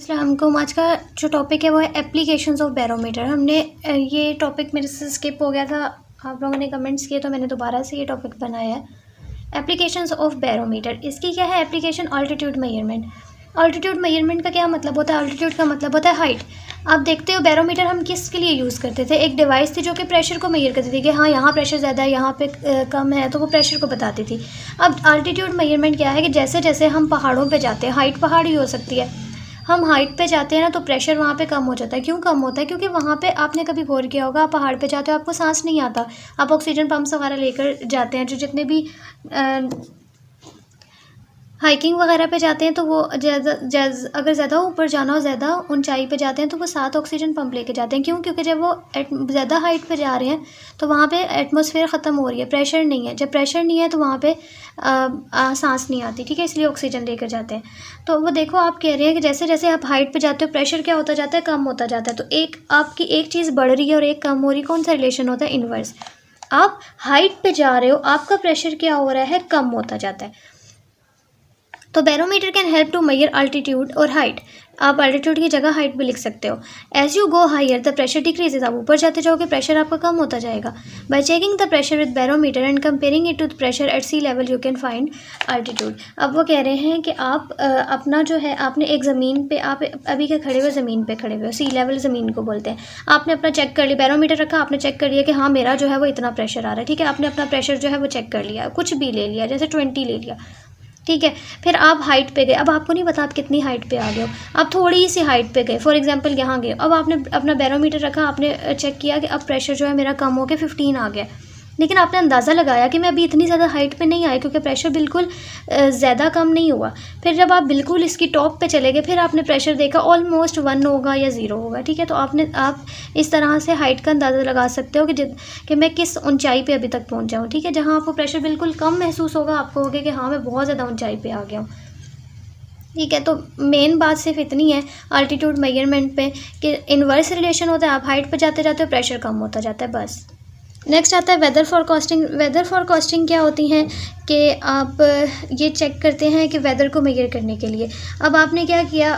अस्सलामुअलैकुम। आज का जो टॉपिक है वो है एप्लीकेशंस ऑफ बैरोमीटर। हमने ये टॉपिक मेरे से स्किप हो गया था, आप लोगों ने कमेंट्स किए तो मैंने दोबारा से ये टॉपिक बनाया है। एप्लीकेशंस ऑफ बैरोमीटर, इसकी क्या है application? Altitude measurement. Altitude measurement का क्या मतलब होता है? ऑल्टीट्यूड का मतलब होता है हाइट। आप देखते हो बैरोमीटर हम किसके लिए यूज़ करते थे? एक डिवाइस थी जो कि प्रेशर को मेजर करती थी कि हाँ यहाँ प्रेशर ज़्यादा है, यहाँ पे कम है, तो वो प्रेशर को बताती थी। अब ऑल्टीट्यूड मेजरमेंट क्या है कि जैसे जैसे हम पहाड़ों पे जाते हैं, हाइट पहाड़ ही हो सकती है, हम हाइट पे जाते हैं ना तो प्रेशर वहाँ पे कम हो जाता है। क्यों कम होता है? क्योंकि वहाँ पे आपने कभी गौर किया होगा, आप पहाड़ पे जाते हो आपको सांस नहीं आता, आप ऑक्सीजन पम्प्स वगैरह लेकर जाते हैं। जो जितने भी हाइकिंग वगैरह पे जाते हैं तो वो अगर ज़्यादा ऊपर जाना हो, ज़्यादा ऊंचाई पे जाते हैं तो वो साथ ऑक्सीजन पंप लेके जाते हैं। क्यों? क्योंकि जब वो ज़्यादा हाइट पे जा रहे हैं तो वहाँ पे एटमॉस्फेयर ख़त्म हो रही है, प्रेशर नहीं है। जब प्रेशर नहीं है तो वहाँ पे सांस नहीं आती, ठीक है, इसलिए ऑक्सीजन लेकर जाते हैं। तो वो देखो, आप कह रहे हैं कि जैसे जैसे आप हाइट पे जाते हो प्रेशर क्या होता जाता है? कम होता जाता है। तो एक आपकी एक चीज़ बढ़ रही है और एक कम हो रही है, कौन सा रिलेशन होता है? इनवर्स। आप हाइट पे जा रहे हो, आपका प्रेशर क्या हो रहा है? कम होता जाता है। तो barometer can help to measure altitude और हाइट। आप अल्टीट्यूड की जगह हाइट भी लिख सकते हो। As you go higher the pressure decreases, आप ऊपर जाते जाओगे प्रेशर आपका कम होता जाएगा। By checking the pressure with barometer and comparing it to the pressure at sea level you can find altitude. अब वो कह रहे हैं कि आप अपना जो है, आपने एक ज़मीन पे, आप अभी के खड़े हुए ज़मीन पे खड़े हुए, सी लेवल ज़मीन को बोलते हैं। आपने अपना चेक कर लिया, बैरोमीटर रखा, आपने चेक कर लिया कि हाँ मेरा जो है वो इतना प्रेशर आ रहा है, ठीक है, आपने अपना प्रेशर जो है वो चेक कर लिया, कुछ भी ले लिया, जैसे 20 ले लिया, ठीक है। फिर आप हाइट पे गए, अब आपको नहीं पता आप कितनी हाइट पे आ गए हो, आप थोड़ी सी हाइट पे गए, फॉर एग्जांपल यहाँ गए, अब आपने अपना बैरोमीटर रखा, आपने चेक किया कि अब प्रेशर जो है मेरा कम हो गया, 15 आ गया, लेकिन आपने अंदाज़ा लगाया कि मैं अभी इतनी ज़्यादा हाइट पे नहीं आई क्योंकि प्रेशर बिल्कुल ज़्यादा कम नहीं हुआ। फिर जब आप बिल्कुल इसकी टॉप पे चले गए, फिर आपने प्रेशर देखा ऑलमोस्ट 1 होगा या 0 होगा, ठीक है। तो आप इस तरह से हाइट का अंदाज़ा लगा सकते हो कि मैं किस ऊंचाई पे अभी तक पहुंच जाऊँ, ठीक है। जहाँ आपको प्रेशर बिल्कुल कम महसूस होगा, आपको होगा कि हाँ मैं बहुत ज़्यादा ऊंचाई पे आ गया हूँ, ठीक है। तो मेन बात सिर्फ इतनी है अल्टीट्यूड मेजरमेंट पे कि इन्वर्स रिलेशन होता है, आप हाइट पे जाते जाते हो प्रेशर कम होता जाता है, बस। नेक्स्ट आता है वेदर फॉरकास्टिंग। वेदर फॉरकास्टिंग क्या होती हैं कि आप ये चेक करते हैं कि वेदर को मेजर करने के लिए। अब आपने क्या किया,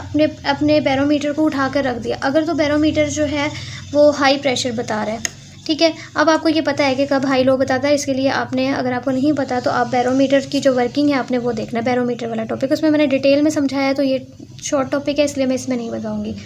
अपने बैरोमीटर को उठा कर रख दिया। अगर तो बैरोमीटर जो है वो हाई प्रेशर बता रहा है, ठीक है। अब आपको ये पता है कि कब हाई लो बताता है, इसके लिए आपने, अगर आपको नहीं पता तो आप बैरोमीटर की जो वर्किंग है आपने वो देखना है, बैरोमीटर वाला टॉपिक, उसमें मैंने डिटेल में समझाया है, तो ये शॉर्ट टॉपिक है इसलिए मैं इसमें नहीं बताऊँगी।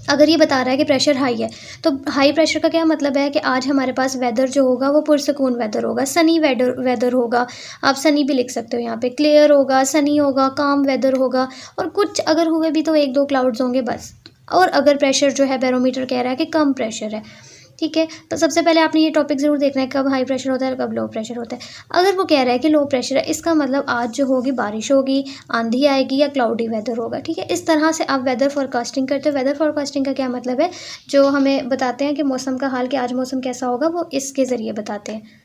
अगर ये बता रहा है कि प्रेशर हाई है, तो हाई प्रेशर का क्या मतलब है कि आज हमारे पास वेदर जो होगा वो पुरसकून वेदर होगा, सनी वेदर होगा। आप सनी भी लिख सकते हो यहाँ पे, क्लियर होगा, सनी होगा, काम वेदर होगा, और कुछ अगर हुए भी तो 1-2 क्लाउड्स होंगे बस। और अगर प्रेशर जो है बैरोमीटर कह रहा है कि कम प्रेशर है, ठीक है, तो सबसे पहले आपने ये टॉपिक ज़रूर देखना है कब हाई प्रेशर होता है और कब लो प्रेशर होता है। अगर वो कह रहा है कि लो प्रेशर है, इसका मतलब आज जो होगी बारिश होगी, आंधी आएगी या क्लाउडी वेदर होगा, ठीक है। इस तरह से आप वेदर फोरकास्टिंग करते हो। वेदर फोरकास्टिंग का क्या मतलब है? जो हमें बताते हैं कि मौसम का हाल, कि आज मौसम कैसा होगा, वो इसके ज़रिए बताते हैं।